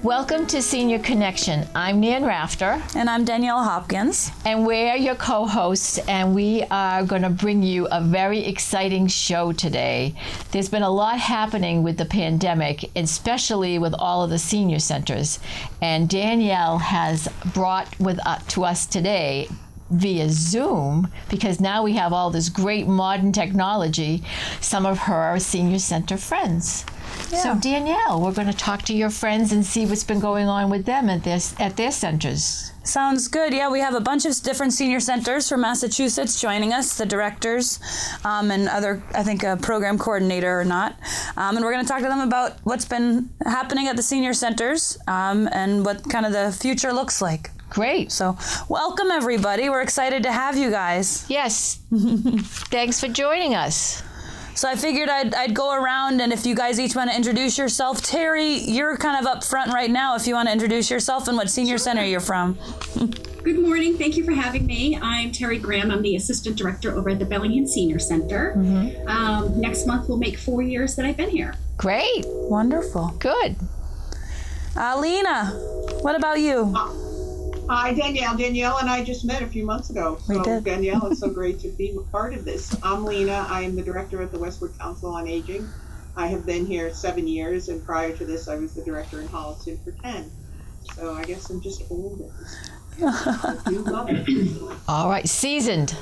Welcome to Senior Connection. I'm Nan Rafter. And I'm Danielle Hopkins. And we're your co-hosts, and we are going to bring you a very exciting show today. There's been a lot happening with the pandemic, especially with all of the senior centers. And Danielle has brought to us today via Zoom, because now we have all this great modern technology, some of her senior center friends. Yeah. So Danielle, we're going to talk to your friends and see what's been going on with them at their centers. Sounds good. Yeah, we have a bunch of different senior centers from Massachusetts joining us, the directors and other, I think, a program coordinator or not. And we're going to talk to them about what's been happening at the senior centers and what kind of the future looks like. Great. So welcome, everybody. We're excited to have you guys. Yes. Thanks for joining us. So I figured I'd go around, and if you guys each want to introduce yourself. Terry, you're kind of up front right now if you want to introduce yourself and what senior center you're from. Good morning. Thank you for having me. I'm Terry Graham. I'm the Assistant Director over at the Bellingham Senior Center. Mm-hmm. Next month will make 4 years that I've been here. Great. Wonderful. Good. Lena, what about you? Hi, Danielle. Danielle and I just met a few months ago. We did. Danielle, it's so great to be a part of this. I'm Lena. I am the director at the Westwood Council on Aging. I have been here 7 years, and prior to this, I was the director in Holliston for 10. So I guess I'm just old at this. I do love it. All right. Seasoned.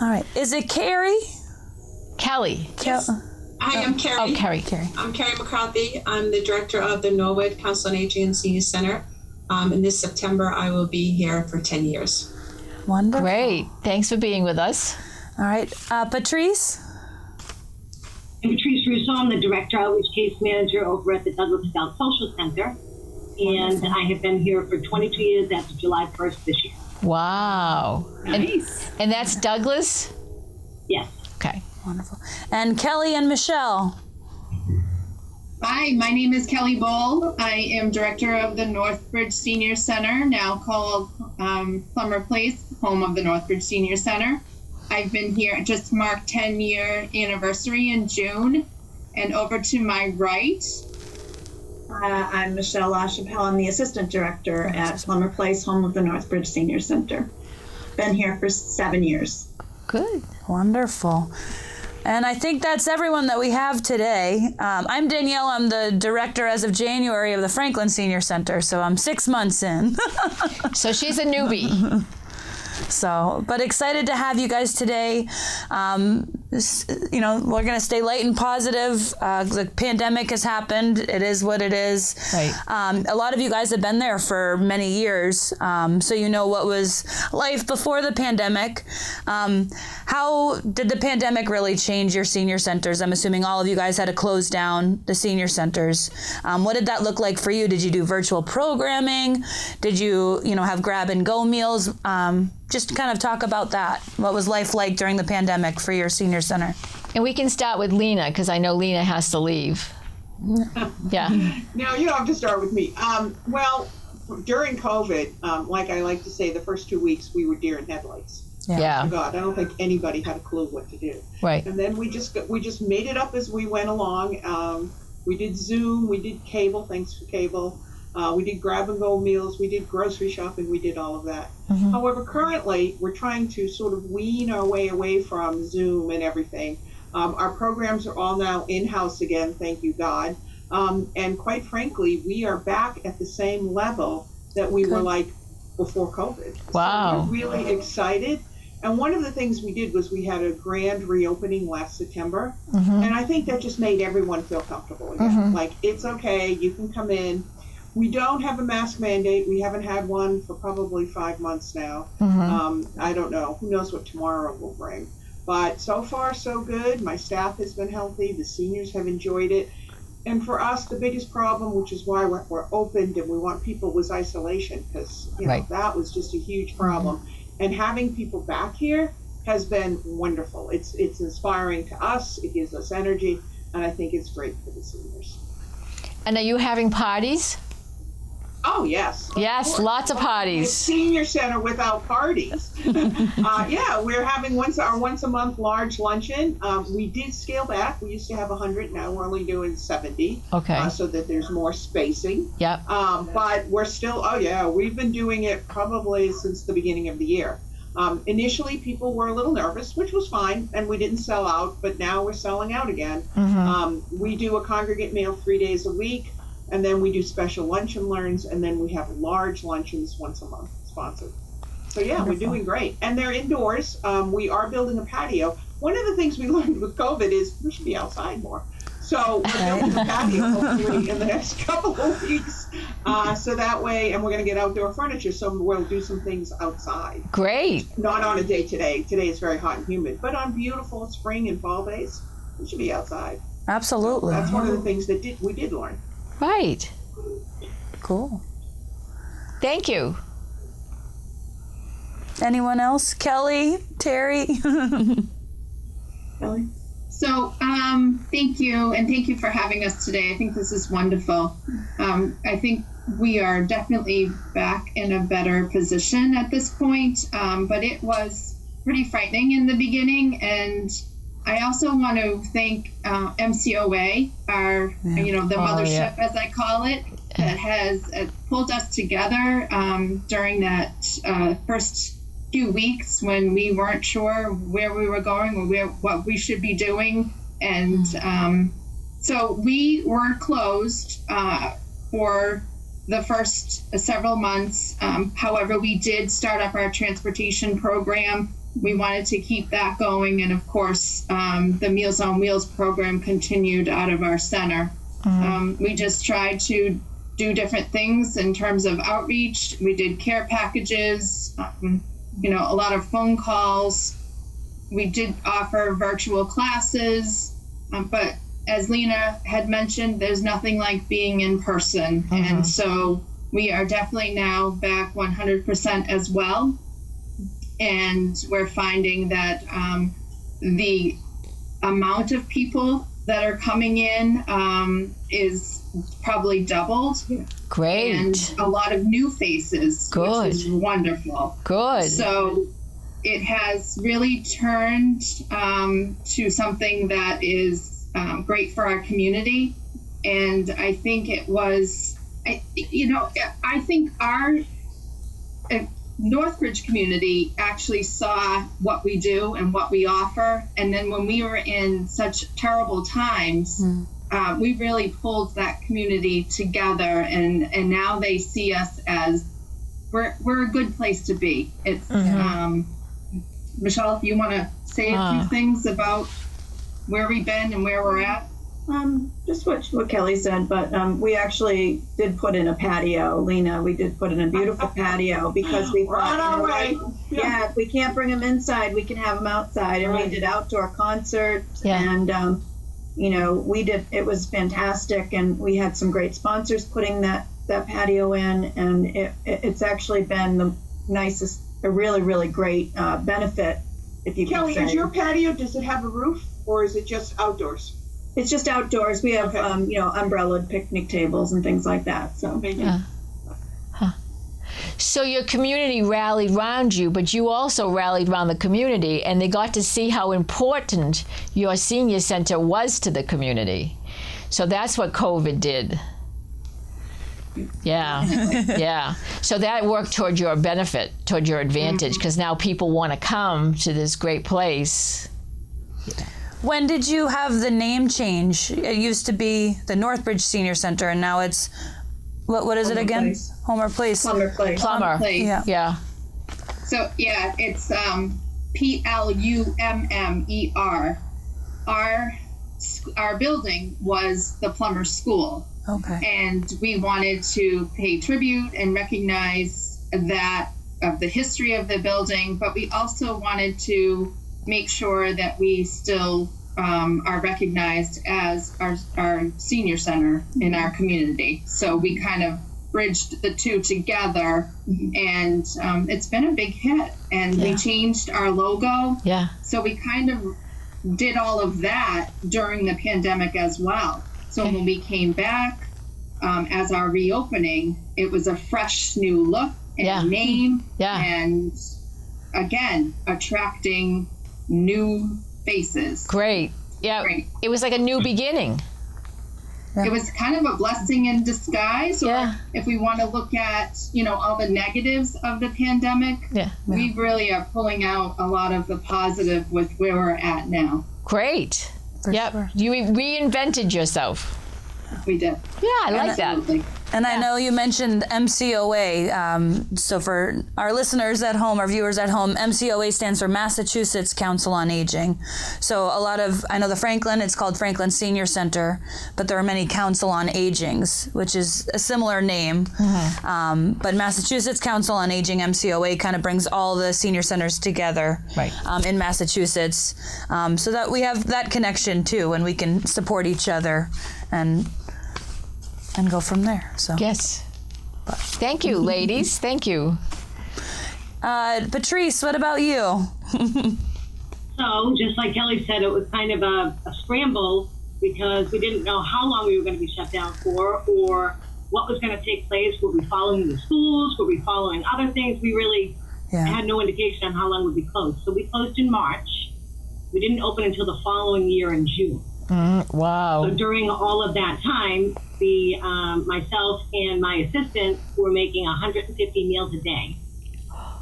All right. Is it Carrie? Kelly. Yes. Hi, I'm Carrie. Oh, Carrie. I'm Carrie McCarthy. I'm the director of the Norwood Council on Aging and Senior Center. And this September, I will be here for 10 years. Wonderful. Great. Thanks for being with us. All right. Patrice? I'm Patrice Russo. I'm the Director Outreach Case Manager over at the Douglas South Social Center. And I have been here for 22 years after July 1st this year. Wow. Nice. And that's Douglas? Yes. Okay. Wonderful. And Kelly and Michelle? Hi, my name is Kelly Bowl. I am director of the Northbridge Senior Center, now called Plummer Place, home of the Northbridge Senior Center. I've been here, just marked 10-year anniversary in June. And over to my right, I'm Michelle LaChapelle. I'm the assistant director at Plummer Place, home of the Northbridge Senior Center. Been here for 7 years. Good. Wonderful. And I think that's everyone that we have today. I'm Danielle. I'm the director as of January of the Franklin Senior Center, so I'm 6 months in. So she's a newbie. So, but excited to have you guys today. We're going to stay light and positive. The pandemic has happened. It is what it is. Right. A lot of you guys have been there for many years, so you know what was life before the pandemic. How did the pandemic really change your senior centers? I'm assuming all of you guys had to close down the senior centers. What did that look like for you? Did you do virtual programming? Did you, have grab and go meals? Just kind of talk about that. What was life like during the pandemic for your senior center? And we can start with Lena, because I know Lena has to leave. Yeah. Now, you don't have to start with me. Well, during COVID, like I like to say, the first 2 weeks, we were deer in headlights. Yeah. Oh God, I don't think anybody had a clue what to do. Right. And then we just made it up as we went along. We did Zoom, we did cable, thanks for cable. We did grab and go meals, we did grocery shopping, we did all of that. Mm-hmm. However, currently, we're trying to sort of wean our way away from Zoom and everything. Our programs are all now in-house again, thank you, God. And quite frankly, we are back at the same level that we were like before COVID. Wow. So we're really excited. And one of the things we did was we had a grand reopening last September. Mm-hmm. And I think that just made everyone feel comfortable again. Mm-hmm. Like, it's okay, you can come in. We don't have a mask mandate. We haven't had one for probably 5 months now. Mm-hmm. I don't know. Who knows what tomorrow will bring. But so far, so good. My staff has been healthy. The seniors have enjoyed it. And for us, the biggest problem, which is why we're opened and we want people, was isolation, because right. That was just a huge problem. Mm-hmm. And having people back here has been wonderful. It's inspiring to us. It gives us energy, and I think it's great for the seniors. And are you having parties? Oh, yes. Yes, lots of A parties. senior center without parties. Yeah, we're having our once a month large luncheon. We did scale back. We used to have 100. Now we're only doing 70. Okay. So that there's more spacing. Yep. But we're still, we've been doing it probably since the beginning of the year. Initially, people were a little nervous, which was fine, and we didn't sell out, but now we're selling out again. We do a congregate meal 3 days a week, and then we do special lunch and learns, and then we have large luncheons once a month sponsored. So yeah, we're doing great. And they're indoors. We are building a patio. One of the things we learned with COVID is we should be outside more. So we're building a patio hopefully in the next couple of weeks. So that way, and we're going to get outdoor furniture, so we'll do some things outside. Great. Not on a day today. Today is very hot and humid, but on beautiful spring and fall days, we should be outside. Absolutely. That's one of the things that we did learn. Right. Cool. Thank you. Anyone else? Kelly? Terry? Kelly? So, thank you, and thank you for having us today. I think this is wonderful. I think we are definitely back in a better position at this point, but it was pretty frightening in the beginning, and I also want to thank MCOA, our, the mothership, as I call it, that has pulled us together during that first few weeks when we weren't sure where we were going or what we should be doing. And so we were closed for the first several months. However, we did start up our transportation program. We wanted to keep that going. And of course, the Meals on Wheels program continued out of our center. We just tried to do different things in terms of outreach. We did care packages, a lot of phone calls. We did offer virtual classes, but as Lena had mentioned, there's nothing like being in person. And so we are definitely now back 100% as well. And we're finding that the amount of people that are coming in is probably doubled. Great. And a lot of new faces, Good. which is wonderful. Good. So it has really turned to something that is great for our community. And I think it was, I think our Northbridge community actually saw what we do and what we offer. And then when we were in such terrible times, we really pulled that community together, and now they see us as we're a good place to be. It's Michelle, if you want to say a few things about where we've been and where we're at. Just what Kelly said, but we actually did put in a patio. Lena, we did put in a beautiful patio because we We're on our way. Yeah, if we can't bring them inside, we can have them outside. And we did outdoor concerts, and we did. It was fantastic, and we had some great sponsors putting that patio in, and it's actually been the nicest, a really, really great benefit. If you Kelly, can say. is your patio, does it have a roof, or is it just outdoors? It's just outdoors. We have, umbrellaed picnic tables and things like that. So. Yeah. So your community rallied around you, but you also rallied around the community, and they got to see how important your senior center was to the community. So that's what COVID did. Yeah, yeah. So that worked toward your benefit, toward your advantage, because now people want to come to this great place. When did you have the name change? It used to be the Northbridge Senior Center, and now it's, what is it again? Place. Homer Place. Plummer Place. Plummer. Place. Yeah. Yeah. So yeah, it's Plummer. Our building was the Plummer School. Okay. And we wanted to pay tribute and recognize that of the history of the building, but we also wanted to make sure that we still are recognized as our senior center in our community. So we kind of bridged the two together, and it's been a big hit. And we changed our logo. Yeah. So we kind of did all of that during the pandemic as well. So when we came back, as our reopening, it was a fresh new look and name, and again, attracting new faces. Great. Yeah. Great. It was like a new beginning. It was kind of a blessing in disguise. Or if we want to look at, all the negatives of the pandemic, we really are pulling out a lot of the positive with where we're at now. Great. Sure. You reinvented yourself. We did. Yeah, I like that. And I know you mentioned MCOA. So for our listeners at home, our viewers at home, MCOA stands for Massachusetts Council on Aging. So I know the Franklin, it's called Franklin Senior Center, but there are many Council on Agings, which is a similar name. But Massachusetts Council on Aging, MCOA, kind of brings all the senior centers together in Massachusetts, so that we have that connection too, and we can support each other and go from there. So yes. Thank you, ladies. Thank you. Patrice, what about you? So, just like Kelly said, it was kind of a scramble because we didn't know how long we were going to be shut down for or what was going to take place. Were we following the schools? Were we following other things? We really had no indication on how long we'd be closed. So we closed in March. We didn't open until the following year in June. Wow. So during all of that time, myself and my assistant were making 150 meals a day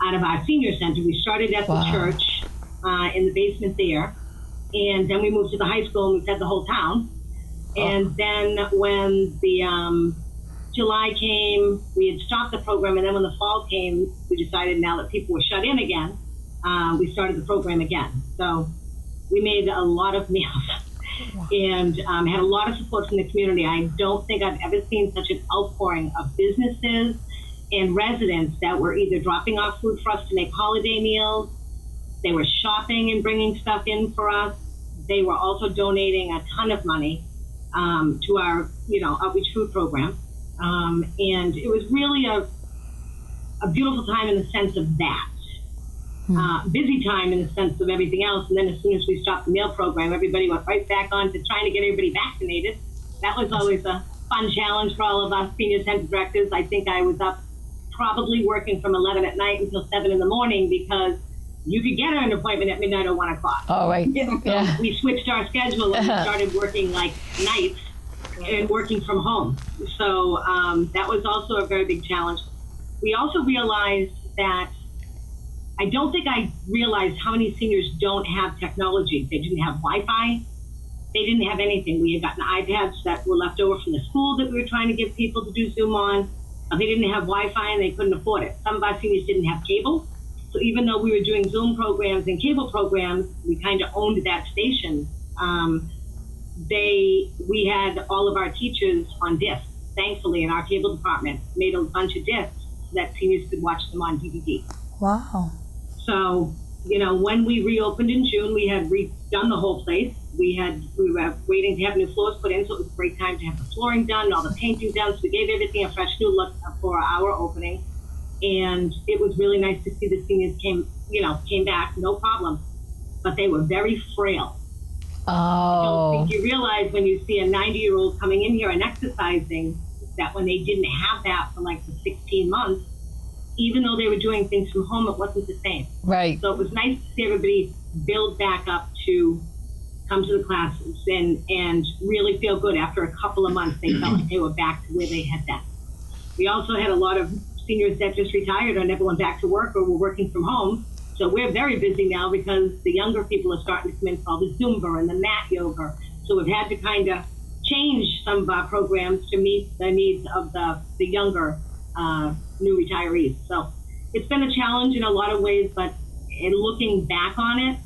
out of our senior center. We started at the church in the basement there, and then we moved to the high school and we fed the whole town. And then when the July came, we had stopped the program, and then when the fall came, we decided now that people were shut in again, we started the program again. So we made a lot of meals. And had a lot of support from the community. I don't think I've ever seen such an outpouring of businesses and residents that were either dropping off food for us to make holiday meals. They were shopping and bringing stuff in for us. They were also donating a ton of money to our, outreach food program. And it was really a beautiful time in the sense of that. Busy time in the sense of everything else. And then as soon as we stopped the meal program, everybody went right back on to trying to get everybody vaccinated. That was always a fun challenge for all of us senior center directors. I think I was up probably working from 11 at night until 7 in the morning because you could get an appointment at midnight or 1 o'clock. Oh, right. So we switched our schedule and we started working like nights and working from home. So that was also a very big challenge. We also realized that I don't think I realized how many seniors don't have technology. They didn't have Wi-Fi. They didn't have anything. We had gotten iPads that were left over from the school that we were trying to get people to do Zoom on. They didn't have Wi-Fi and they couldn't afford it. Some of our seniors didn't have cable. So even though we were doing Zoom programs and cable programs, we kind of owned that station. We had all of our teachers on discs, thankfully, in our cable department, made a bunch of discs so that seniors could watch them on DVD. Wow. So, when we reopened in June, we had redone the whole place. We were waiting to have new floors put in, so it was a great time to have the flooring done, all the painting done. So we gave everything a fresh new look for our opening. And it was really nice to see the seniors came back, no problem. But they were very frail. Oh. I don't think you realize when you see a 90-year-old coming in here and exercising that when they didn't have that for like the 16 months, even though they were doing things from home, it wasn't the same. Right. So it was nice to see everybody build back up to come to the classes and really feel good. After a couple of months, they felt like they were back to where they had been. We also had a lot of seniors that just retired or never went back to work or were working from home. So we're very busy now because the younger people are starting to come in for all the Zumba and the mat yoga. So we've had to kind of change some of our programs to meet the needs of the younger new retirees. So it's been a challenge in a lot of ways, but in looking back on it,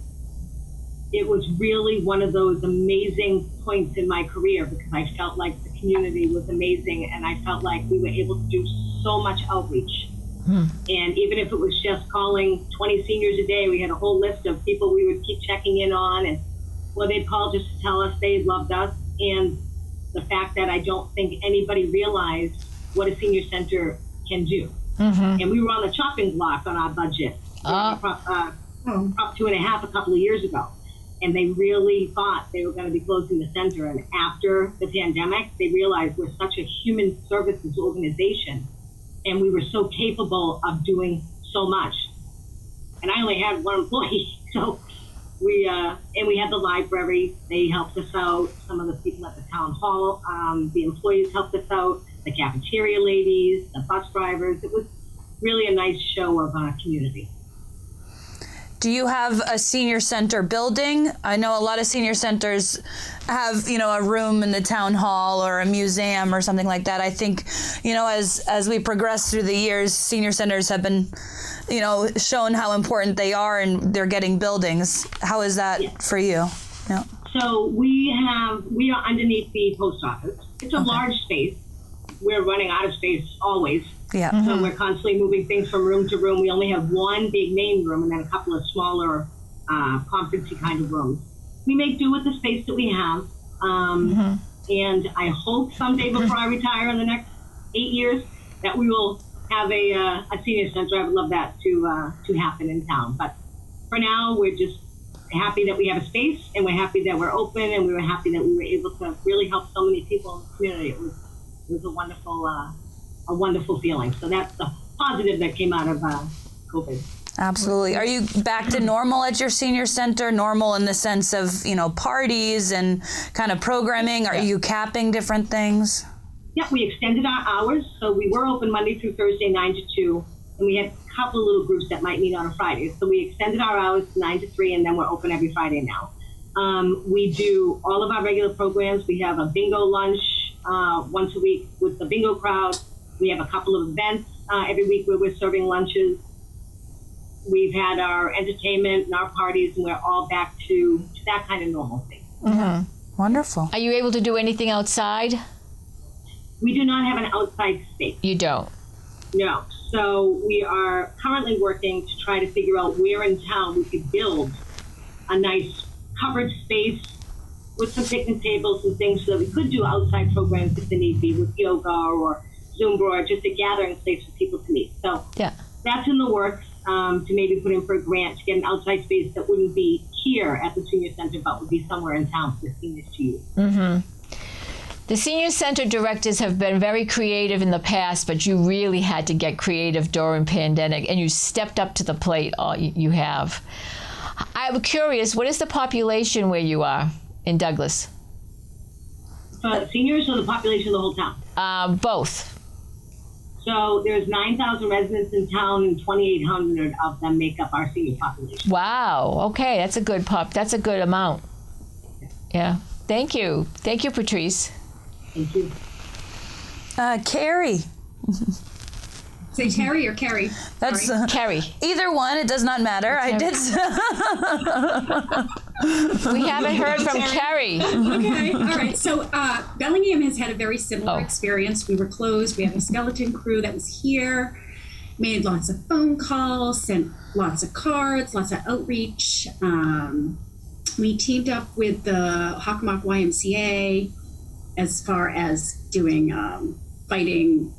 it was really one of those amazing points in my career because I felt like the community was amazing and I felt like we were able to do so much outreach. And even if it was just calling 20 seniors a day, we had a whole list of people we would keep checking in on, and they'd call just to tell us they loved us. And the fact that I don't think anybody realized what a senior center can do. And we were on the chopping block on our budget, Prop 2.5 a couple of years ago. and they really thought they were going to be closing the center. And after the pandemic, they realized we're such a human services organization, and we were so capable of doing so much. And I only had one employee, so we had the library. They helped us out. Some of the people at the town hall, the employees helped us out. The cafeteria ladies, the bus drivers. It was really a nice show of community. Do you have a senior center building? I know a lot of senior centers have, a room in the town hall or a museum or something like that. I think, as we progress through the years, senior centers have been, shown how important they are, and they're getting buildings. How is that for you? Yeah. So we are underneath the post office. It's a large space. We're running out of space always. Yeah. So we're constantly moving things from room to room. We only have one big main room and then a couple of smaller conference-y kind of rooms. We make do with the space that we have. And I hope someday before I retire in the next 8 years that we will have a senior center. I would love that to happen in town. But for now, we're just happy that we have a space, and we're happy that we're open, and we were happy that we were able to really help so many people in the community. It was a wonderful feeling. So that's the positive that came out of COVID. Absolutely. Are you back to normal at your senior center? Normal in the sense of, parties and kind of programming? Are you capping different things? Yeah, we extended our hours. So we were open Monday through Thursday, 9 to 2. And we had a couple of little groups that might meet on a Friday. So we extended our hours to 9 to 3, and then we're open every Friday now. We do all of our regular programs. We have a bingo lunch once a week with the bingo crowd. We have a couple of events every week where we're serving lunches. We've had our entertainment and our parties, and we're all back to that kind of normalcy. Mm-hmm. Wonderful. Are you able to do anything outside? We do not have an outside space. You don't? No. So we are currently working to try to figure out where in town we could build a nice covered space with some picnic tables and things so that we could do outside programs if the need be, with yoga or Zumba, or just a gathering place for people to meet. So that's in the works, to maybe put in for a grant to get an outside space that wouldn't be here at the senior center, but would be somewhere in town for the seniors to use. Mm-hmm. The senior center directors have been very creative in the past, but you really had to get creative during pandemic, and you stepped up to the plate. You have. I'm curious, what is the population where you are in Douglas? Seniors or the population of the whole town? Both. So there's 9,000 residents in town, and 2,800 of them make up our senior population. Wow. Okay, that's a good That's a good amount. Yeah. Thank you. Thank you, Patrice. Thank you. Carrie. Say Terry or Carrie? That's Carrie. Either one, it does not matter. I did. We haven't heard from Carrie. Okay, all right. So Bellingham has had a very similar experience. We were closed. We had a skeleton crew that was here, made lots of phone calls, sent lots of cards, lots of outreach. We teamed up with the Hockomock YMCA as far as doing fighting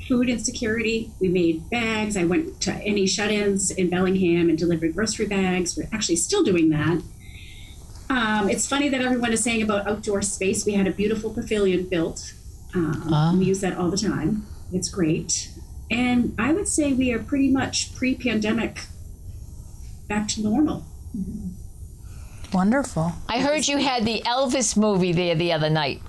food insecurity. We made bags. I went to any shut-ins in Bellingham and delivered grocery bags. We're actually still doing that. It's funny that everyone is saying about outdoor space. We had a beautiful pavilion built. We use that all the time. It's great. And I would say we are pretty much pre-pandemic back to normal. Wonderful. I heard you had the Elvis movie there the other night.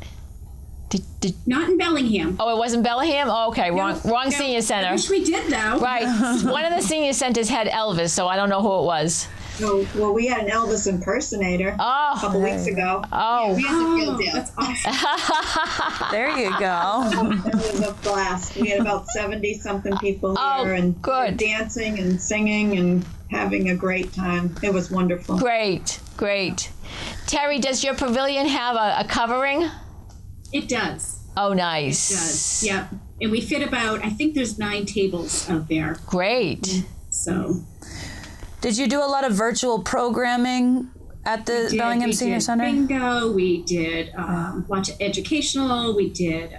Not in Bellingham. Oh, it wasn't Bellingham? Oh, okay, wrong senior center. I wish we did, though. Right. One of the senior centers had Elvis, so I don't know who it was. Oh, well, we had an Elvis impersonator a couple weeks ago. Oh. We had the field deal. That's awesome. There you go. It was a blast. We had about 70-something people here, and good. Dancing and singing and having a great time. It was wonderful. Great. Terry, does your pavilion have a covering? It does. Oh, nice. It does. Yep. And we fit about, I think there's 9 tables out there. Great. So. Did you do a lot of virtual programming at the Bellingham Senior Center? Bingo. We did lots of educational. We did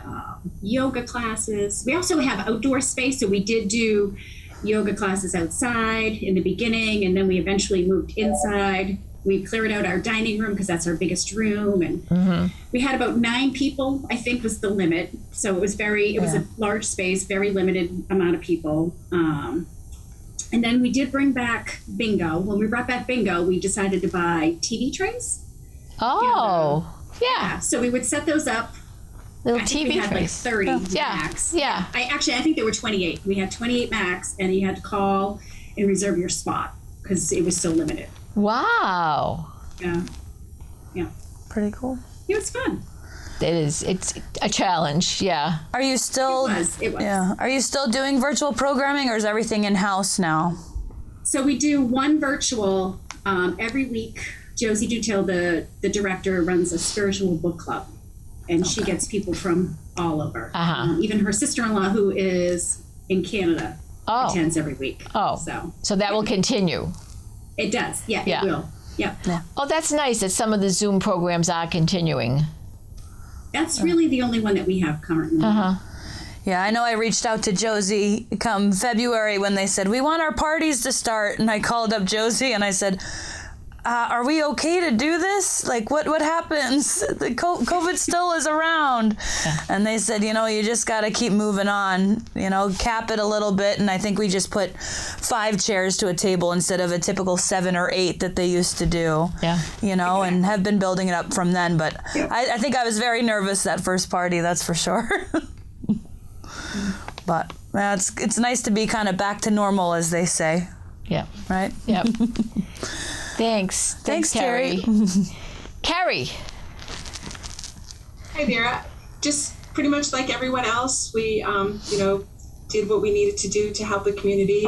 yoga classes. We also have outdoor space, so we did do yoga classes outside in the beginning, and then we eventually moved inside. We cleared out our dining room because that's our biggest room, and we had about 9 people, I think, was the limit. So it was a large space, very limited amount of people. And then we did bring back bingo. When we brought back bingo, we decided to buy TV trays. Oh, yeah. So we would set those up. Little I think TV we had trays. like 30 Yeah. max. Yeah. I think there were 28. We had 28 max, and you had to call and reserve your spot because it was so limited. Wow. Yeah. Pretty cool. It was fun. It's a challenge. Yeah. Are you still? It was. Yeah. Are you still doing virtual programming, or is everything in house now? So we do one virtual every week. Josie Dutil, the director, runs a spiritual book club, and she gets people from all over. Even her sister-in-law, who is in Canada, attends every week. So that will continue. It does. Yeah. It will. Yeah. Oh, that's nice that some of the Zoom programs are continuing. That's really the only one that we have currently. Yeah, I know I reached out to Josie come February when they said, we want our parties to start. And I called up Josie and I said, are we okay to do this? Like, what happens? The COVID still is around. And they said, you just got to keep moving on, cap it a little bit. And I think we just put 5 chairs to a table instead of a typical 7 or 8 that they used to do. Yeah. And have been building it up from then. But I think I was very nervous that first party, that's for sure. But it's nice to be kind of back to normal, as they say. Yeah. Right? Yep. Thanks, Terry. Carrie. Hi there. Just pretty much like everyone else, we, did what we needed to do to help the community.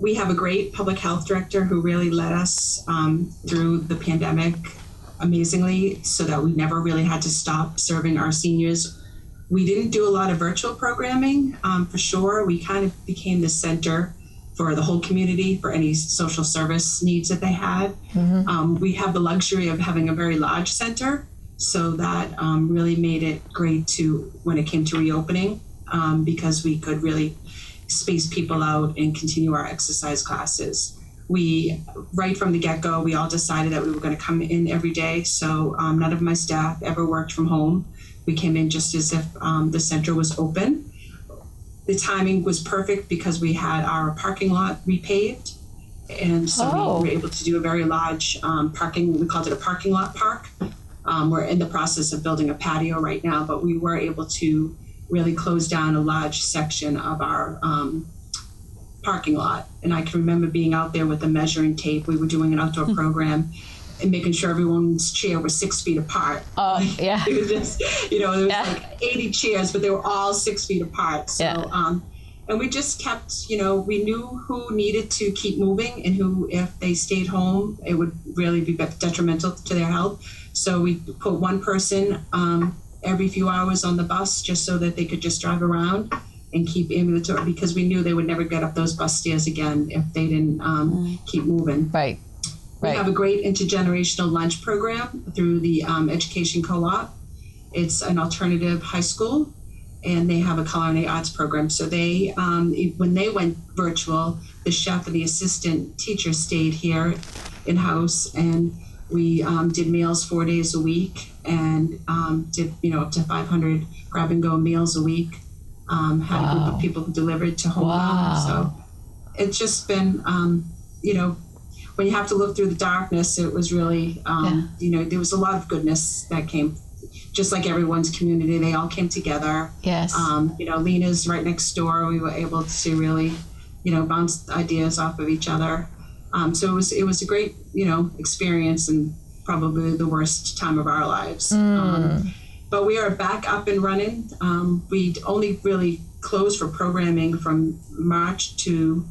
We have a great public health director who really led us through the pandemic amazingly, so that we never really had to stop serving our seniors. We didn't do a lot of virtual programming, for sure. We kind of became the center for the whole community, for any social service needs that they had. We have the luxury of having a very large center, so that really made it great when it came to reopening, because we could really space people out and continue our exercise classes. Right from the get-go, we all decided that we were going to come in every day, so none of my staff ever worked from home. We came in just as if the center was open. The timing was perfect because we had our parking lot repaved. And so we were able to do a very large we called it a parking lot park. We're in the process of building a patio right now, but we were able to really close down a large section of our parking lot. And I can remember being out there with a measuring tape. We were doing an outdoor program and making sure everyone's chair was 6 feet apart. Oh, yeah. It was just, there was like 80 chairs, but they were all 6 feet apart. So, and we just kept, we knew who needed to keep moving and who, if they stayed home, it would really be detrimental to their health. So we put one person every few hours on the bus just so that they could just drive around and keep ambulatory, because we knew they would never get up those bus stairs again if they didn't keep moving. Right. We have a great intergenerational lunch program through the Education Co-op. It's an alternative high school, and they have a culinary arts program. So they, when they went virtual, the chef and the assistant teacher stayed here in-house, and we did meals 4 days a week, and did up to 500 grab-and-go meals a week. Had a group of people who delivered to home. So it's just been, when you have to look through the darkness, it was really, there was a lot of goodness that came, just like everyone's community. They all came together. Yes. Lena's right next door. We were able to really, bounce ideas off of each other. So it was a great, experience, and probably the worst time of our lives. But we are back up and running. We only really closed for programming from March to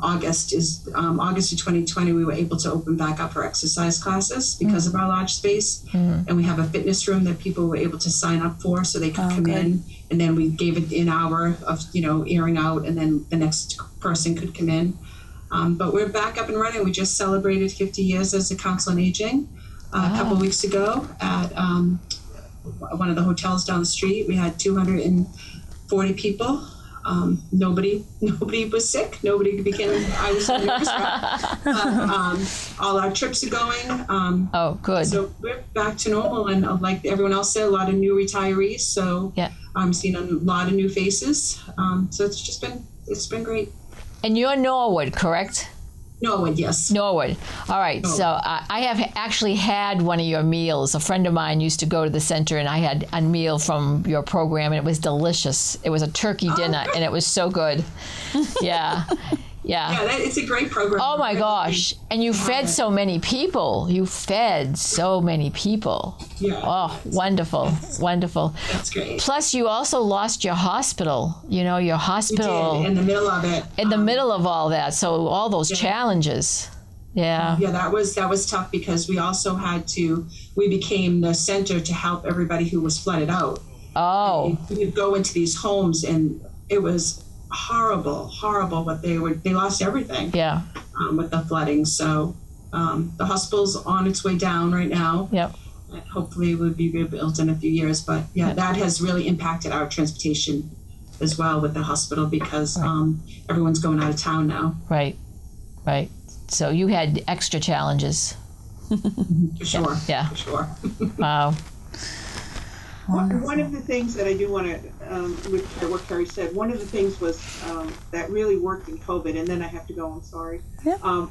August of 2020. We were able to open back up for exercise classes because of our large space. And we have a fitness room that people were able to sign up for, so they could come in, and then we gave it an hour of airing out, and then the next person could come in. But we're back up and running. We just celebrated 50 years as a Council on Aging a couple weeks ago at one of the hotels down the street. We had 240 people nobody was sick. Nobody became. I was so nervous. All our trips are going. Oh, good. So we're back to normal, and like everyone else said, a lot of new retirees. So yeah, I'm seeing a lot of new faces. So it's been great. And you're Norwood, correct? Norwood, yes. Norwood. All right. Norwood. So I have actually had one of your meals. A friend of mine used to go to the center, and I had a meal from your program, and it was delicious. It was a turkey dinner, and it was so good. Yeah. Yeah. Yeah, it's a great program. Oh my gosh. And you fed so many people. You fed so many people. Yeah. Oh, wonderful. Wonderful. That's great. Plus, you also lost your hospital. You know, your hospital. We did, in the middle of it. In the middle of all that. So all those challenges. Yeah. Yeah, that was tough because we also we became the center to help everybody who was flooded out. Oh. We would go into these homes, and it was horrible what they lost everything. Yeah. With the flooding. So the hospital's on its way down right now. Yep. Hopefully it will be rebuilt in a few years, but that has really impacted our transportation as well with the hospital because everyone's going out of town now. Right. So you had extra challenges. For sure. Yeah. For sure. Wow. One of the things that I do want to, with what Carrie said, one of the things was that really worked in COVID, and then I have to go, I'm sorry,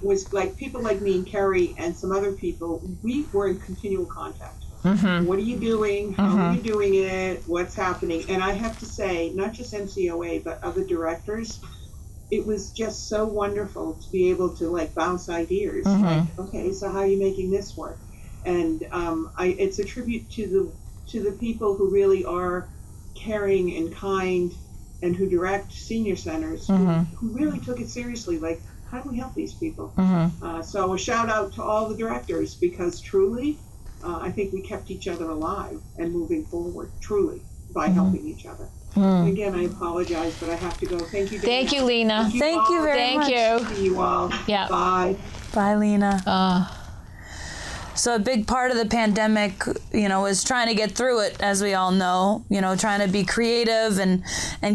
was like people like me and Carrie and some other people, we were in continual contact. Mm-hmm. What are you doing? How are you doing it? What's happening? And I have to say, not just MCOA, but other directors, it was just so wonderful to be able to like bounce ideas. Like, okay, so how are you making this work? And it's a tribute to the people who really are caring and kind and who direct senior centers who really took it seriously. Like, how do we help these people? So a shout out to all the directors because truly, I think we kept each other alive and moving forward, truly, by helping each other. Again, I apologize, but I have to go. Thank you. Thank you, Lena. Thank you very much. Thank you. See you all. Yeah. Bye. Bye, Lena. So a big part of the pandemic, was trying to get through it, as we all know, trying to be creative and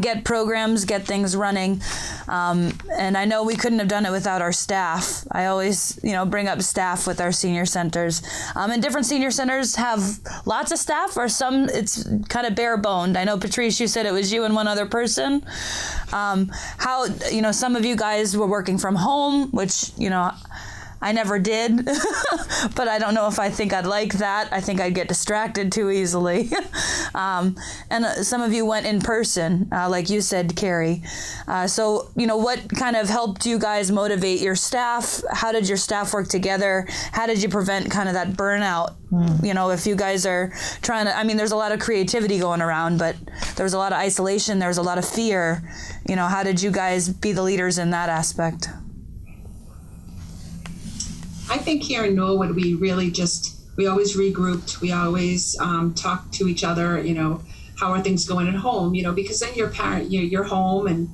get programs, get things running. And I know we couldn't have done it without our staff. I always, bring up staff with our senior centers. And different senior centers have lots of staff, or some it's kind of bare boned. I know, Patrice, you said it was you and one other person. How, some of you guys were working from home, which, I never did, but I don't know if I think I'd like that. I think I'd get distracted too easily. And some of you went in person, like you said, Carrie. So, what kind of helped you guys motivate your staff? How did your staff work together? How did you prevent kind of that burnout? If you guys are trying to, there's a lot of creativity going around, but there was a lot of isolation. There was a lot of fear. How did you guys be the leaders in that aspect? I think here in Norwood, we really we always regrouped. We always talked to each other, how are things going at home, because then you're home and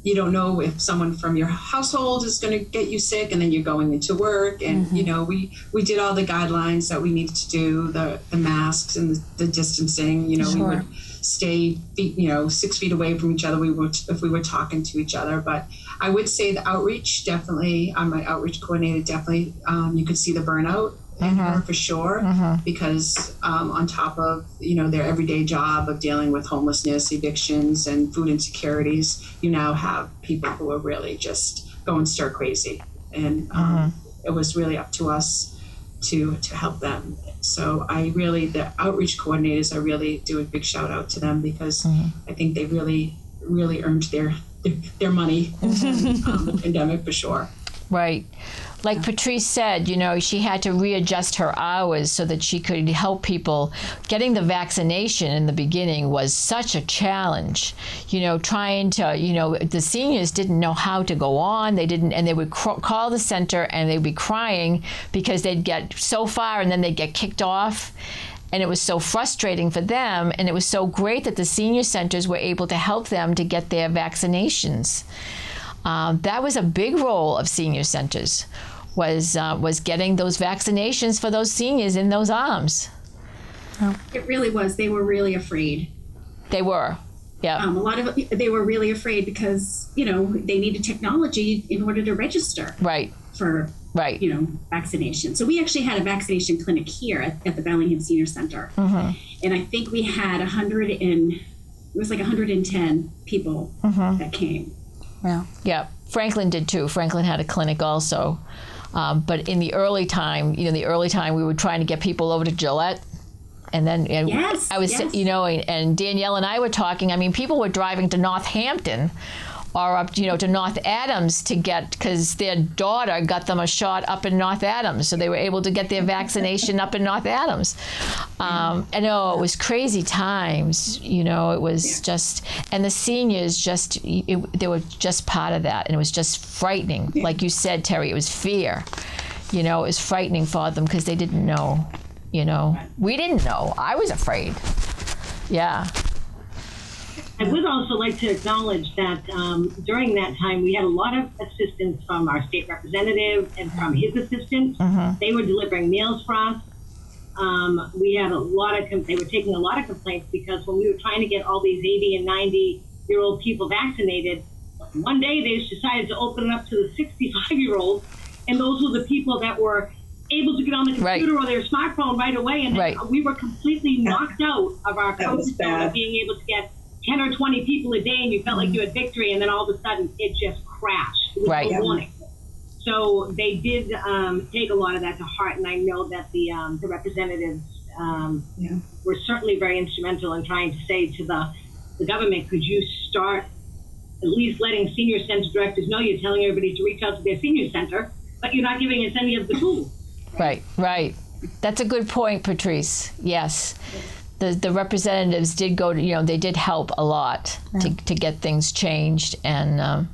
you don't know if someone from your household is going to get you sick and then you're going into work. And, we did all the guidelines that we needed to do, the masks and the distancing, Sure. We would stay 6 feet away from each other if we were talking to each other. But I would say the outreach, definitely, my outreach coordinator, definitely, you could see the burnout in her for sure, because on top of, their everyday job of dealing with homelessness, evictions, and food insecurities, you now have people who are really just going stir crazy. And it was really up to us to help them. So the outreach coordinators, I really do a big shout out to them because I think they really, really earned their money in the pandemic for sure. Right. Like Patrice said, she had to readjust her hours so that she could help people. Getting the vaccination in the beginning was such a challenge. Trying to, the seniors didn't know how to go on. They didn't, and they would call the center and they'd be crying because they'd get so far and then they'd get kicked off. And it was so frustrating for them. And it was so great that the senior centers were able to help them to get their vaccinations. That was a big role of senior centers, was getting those vaccinations for those seniors in those arms. It really was. They were really afraid. They were. Yeah. A lot of they were really afraid because, you know, they needed technology in order to register Right. for, Right. you know, vaccination. So we actually had a vaccination clinic here at the Bellingham Senior Center. And I think we had 110 people that came. Yeah. Yeah. Franklin did too. Franklin had a clinic also. But in the early time, we were trying to get people over to Gillette. And then Yes, I was, yes. you know, and Danielle and I were talking. I mean, people were driving to Northampton or up, you know, to North Adams to get, because their daughter got them a shot up in North Adams. So they were able to get their vaccination up in North Adams. I know it was crazy times, you know, it was just, and the seniors they were just part of that. And it was just frightening. Like you said, Terry, it was fear. You know, it was frightening for them because they didn't know. You know, we didn't know. I was afraid. Yeah. I would also like to acknowledge that during that time, we had a lot of assistance from our state representative and from his assistants. They were delivering meals for us. We had they were taking a lot of complaints because when we were trying to get all these 80 and 90-year-old people vaccinated, one day they decided to open it up to the 65-year-olds, and those were the people that were able to get on the computer or their smartphone right away, and then we were completely knocked out of our comfort zone of being able to get 10 or 20 people a day, and you felt like you had victory, and then all of a sudden it just crashed. It was no warning. So they did take a lot of that to heart, and I know that the representatives were certainly very instrumental in trying to say to the government, could you start at least letting senior center directors know you're telling everybody to reach out to their senior center, but you're not giving us any of the tools. Right. That's a good point, Patrice. Yes. The representatives did go to, you know, they did help a lot to get things changed. And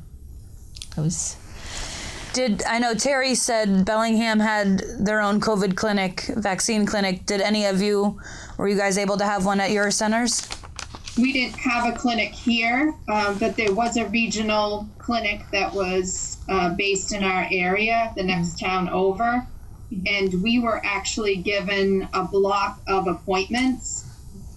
it was... I know Terry said Bellingham had their own COVID clinic, vaccine clinic. Were you guys able to have one at your centers? We didn't have a clinic here, but there was a regional clinic that was based in our area, the next town over. And we were actually given a block of appointments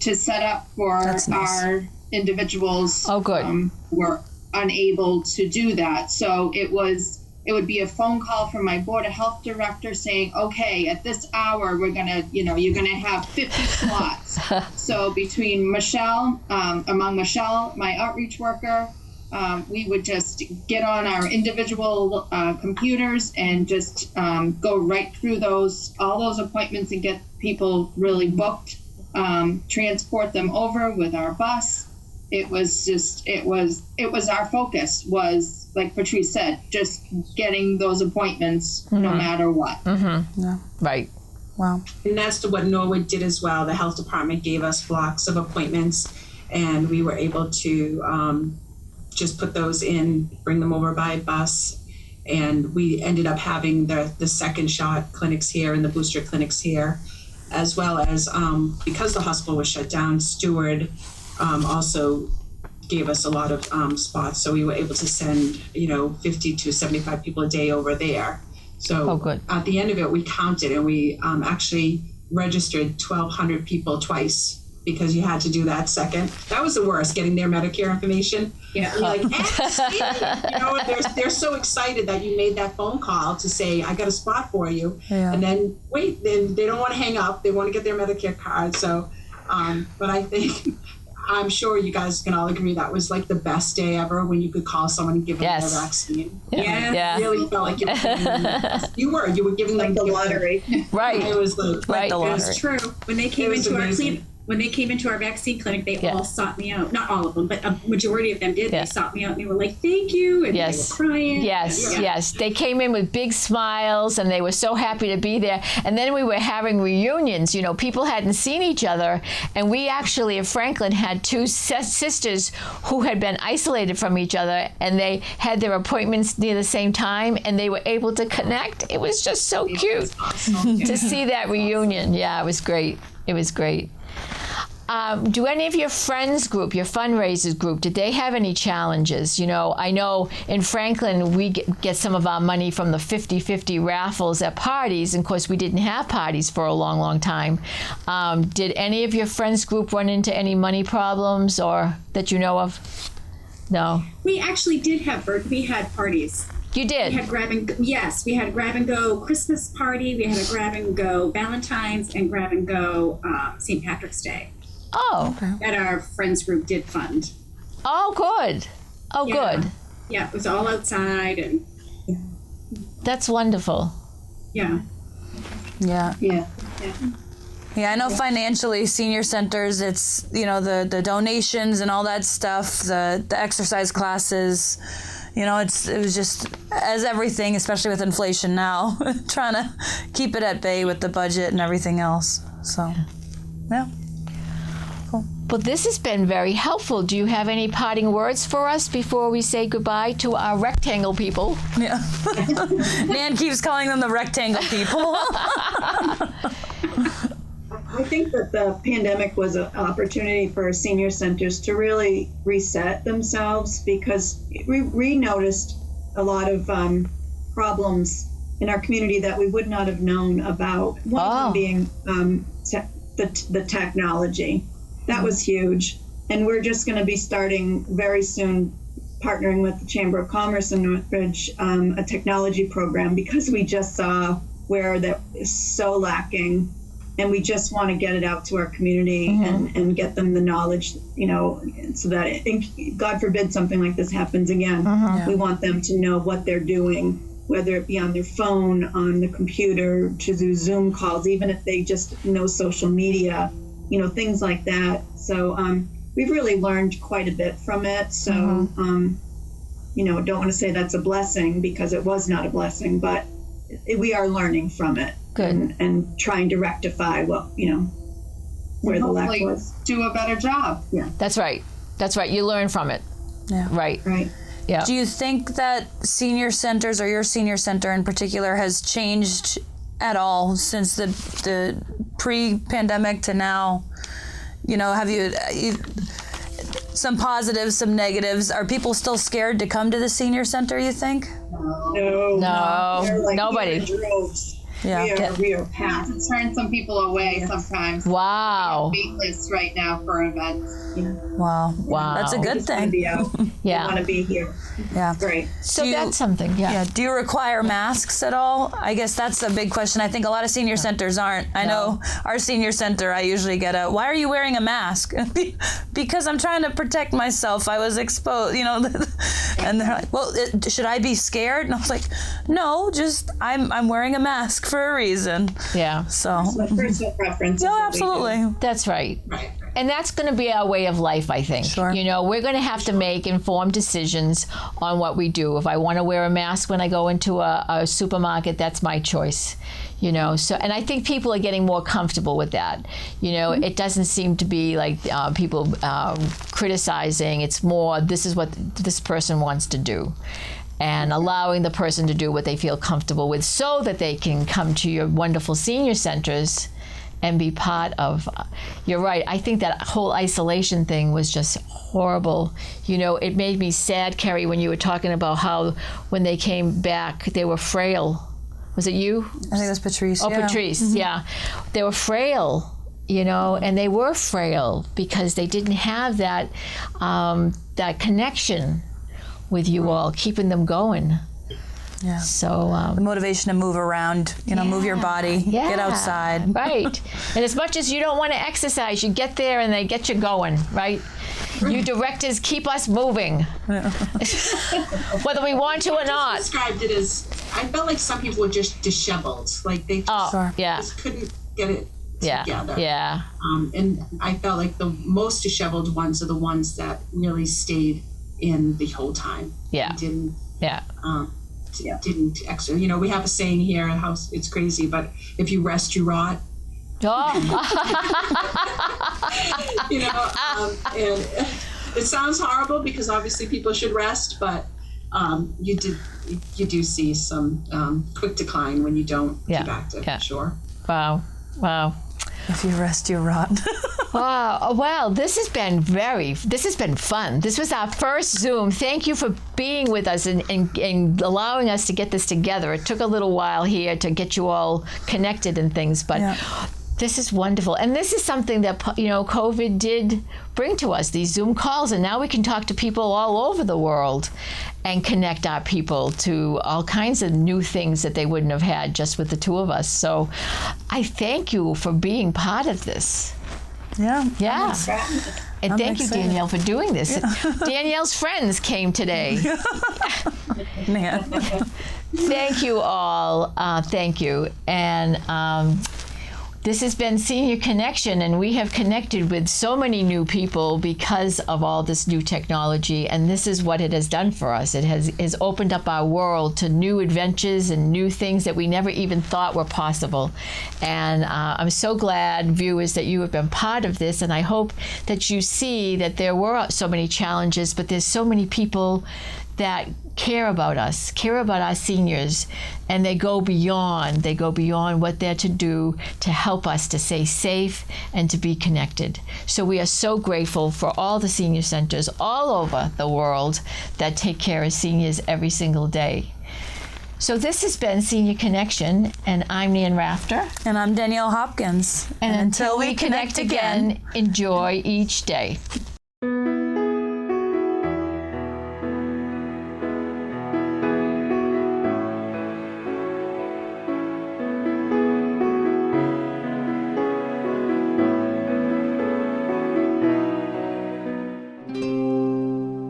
to set up for our individuals who were unable to do that. So it would be a phone call from my Board of Health director saying, okay, at this hour, you're gonna have 50 slots. So between Michelle, my outreach worker, we would just get on our individual computers and just go right through all those appointments and get people really booked, transport them over with our bus. It was our focus was, like Patrice said, just getting those appointments no matter what. Yeah. Right. Wow. And that's what Norwood did as well. The health department gave us blocks of appointments, and we were able to just put those in, bring them over by bus. And we ended up having the second shot clinics here and the booster clinics here, as well as because the hospital was shut down, Steward also gave us a lot of spots. So we were able to send, 50 to 75 people a day over there. So at the end of it, we counted and we actually registered 1,200 people twice, because you had to do that second. That was the worst, getting their Medicare information. Yeah. You're like, they're so excited that you made that phone call to say, I got a spot for you. Yeah. And then then they don't want to hang up. They want to get their Medicare card. So, but I think, I'm sure you guys can all agree that was like the best day ever when you could call someone and give them their vaccine. Yeah. It really felt like you were giving them the lottery. Right. It was like the lottery. It was true. When they came into our vaccine clinic, they all sought me out. Not all of them, but a majority of them did. They sought me out and they were like, thank you. And they were crying. Yes. They came in with big smiles and they were so happy to be there. And then we were having reunions. People hadn't seen each other. And we actually at Franklin had two sisters who had been isolated from each other, and they had their appointments near the same time, and they were able to connect. It was just so cute to see that reunion. Yeah, it was great. It was great. Do any of your friends group, your fundraisers group, did they have any challenges? You know, I know in Franklin we get some of our money from the 50-50 raffles at parties. And of course, we didn't have parties for a long, long time. Did any of your friends group run into any money problems or that you know of? No. We actually did have, we had parties. You did? We had yes, we had a grab and go Christmas party. We had a grab and go Valentine's and grab and go St. Patrick's Day. Oh. That our friends group did fund. Oh, good. Oh, Yeah. good. Yeah, it was all outside and That's wonderful. yeah. Yeah. Yeah. Yeah, I know financially, senior centers, it's, you know, the donations and all that stuff, the exercise classes, you know, it was just, as everything, especially with inflation now, trying to keep it at bay with the budget and everything else. So, yeah. Well, this has been very helpful. Do you have any parting words for us before we say goodbye to our rectangle people? Yeah. Nan keeps calling them the rectangle people. I think that the pandemic was an opportunity for senior centers to really reset themselves because we noticed a lot of problems in our community that we would not have known about. One of them being the technology. That was huge. And we're just going to be starting very soon partnering with the Chamber of Commerce in Northbridge, a technology program because we just saw where that is so lacking. And we just want to get it out to our community and get them the knowledge, you know, so that, God forbid, something like this happens again. We want them to know what they're doing, whether it be on their phone, on the computer, to do Zoom calls, even if they just know social media, you know, things like that. So we've really learned quite a bit from it. So, you know, don't want to say that's a blessing because it was not a blessing, but we are learning from it. Good. And trying to rectify what, you know, where the lack Hopefully was. do a better job. Yeah. That's right. That's right. You learn from it. Yeah. Right. Right. Yeah. Do you think that senior centers, or your senior center in particular, has changed at all since the pre-pandemic to now? You know, have you some positives, some negatives? Are people still scared to come to the senior center, you think? No. No. They're Nobody. here in droves. Yeah. We are packed. To turn some people away sometimes. Wow. Wait lists right now for events. Wow. Wow. That's a We good just want to thing. be out. We want Yeah. to be here. Yeah. Great. So Do you- that's something. Yeah. Yeah. Do you require masks at all? I guess that's a big question. I think a lot of senior centers aren't. I know our senior center, I usually get why are you wearing a mask? Because I'm trying to protect myself. I was exposed, you know. And they're like, well, should I be scared? And I was like, no, just I'm wearing a mask for a reason. Yeah. So, Personal preference. no, absolutely. That's right. Right. And that's going to be our way of life, I think. Sure. You know, we're going to have to make informed decisions on what we do. If I want to wear a mask when I go into a supermarket, that's my choice. You know, so, and I think people are getting more comfortable with that. You know, it doesn't seem to be like people criticizing. It's more, this is what this person wants to do. And allowing the person to do what they feel comfortable with so that they can come to your wonderful senior centers and be part of. You're right. I think that whole isolation thing was just horrible. You know, it made me sad, Kerry, when you were talking about how when they came back, they were frail. Was it you? I think that's Patrice. Oh, yeah. Patrice, yeah. They were frail, you know, and they were frail because they didn't have that that connection with you all, keeping them going. Yeah. So The motivation to move around, you know, move your body, get outside. Right. And as much as you don't want to exercise, you get there and they get you going, right? You directors keep us moving, whether we want to or not. Described it as, I felt like some people were just disheveled, like they just, Yeah. just couldn't get it together. Yeah. And I felt like the most disheveled ones are the ones that really stayed in the whole time. Yeah. And didn't Yeah. didn't extra. You know, we have a saying here at house. It's crazy, but if you rest, you rot. Oh. You know, and it sounds horrible because obviously people should rest, but you do see some quick decline when you don't Yeah. keep active. Yeah. Sure. Wow. If you rest, you rot. Wow. Well, this has been fun. This was our first Zoom. Thank you for being with us and allowing us to get this together. It took a little while here to get you all connected and things, but this is wonderful. And this is something that, COVID did bring to us, these Zoom calls. And now we can talk to people all over the world and connect our people to all kinds of new things that they wouldn't have had just with the two of us. So I thank you for being part of this. Yeah. Yeah. And thank you, excited. Danielle, for doing this. Danielle's friends came today. Man. Thank you all. Thank you. And this has been Senior Connection, and we have connected with so many new people because of all this new technology, and this is what it has done for us. It has opened up our world to new adventures and new things that we never even thought were possible. And I'm so glad, viewers, that you have been part of this, and I hope that you see that there were so many challenges, but there's so many people that care about us, care about our seniors, and they go beyond what they're to do to help us to stay safe and to be connected. So we are so grateful for all the senior centers all over the world that take care of seniors every single day. So this has been Senior Connection, and I'm Nan Rafter. And I'm Danielle Hopkins. And until we connect again, enjoy each day.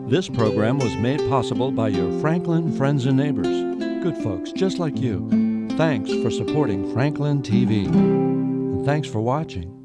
This program was made possible by your Franklin friends and neighbors, good folks just like you. Thanks for supporting Franklin TV. And thanks for watching.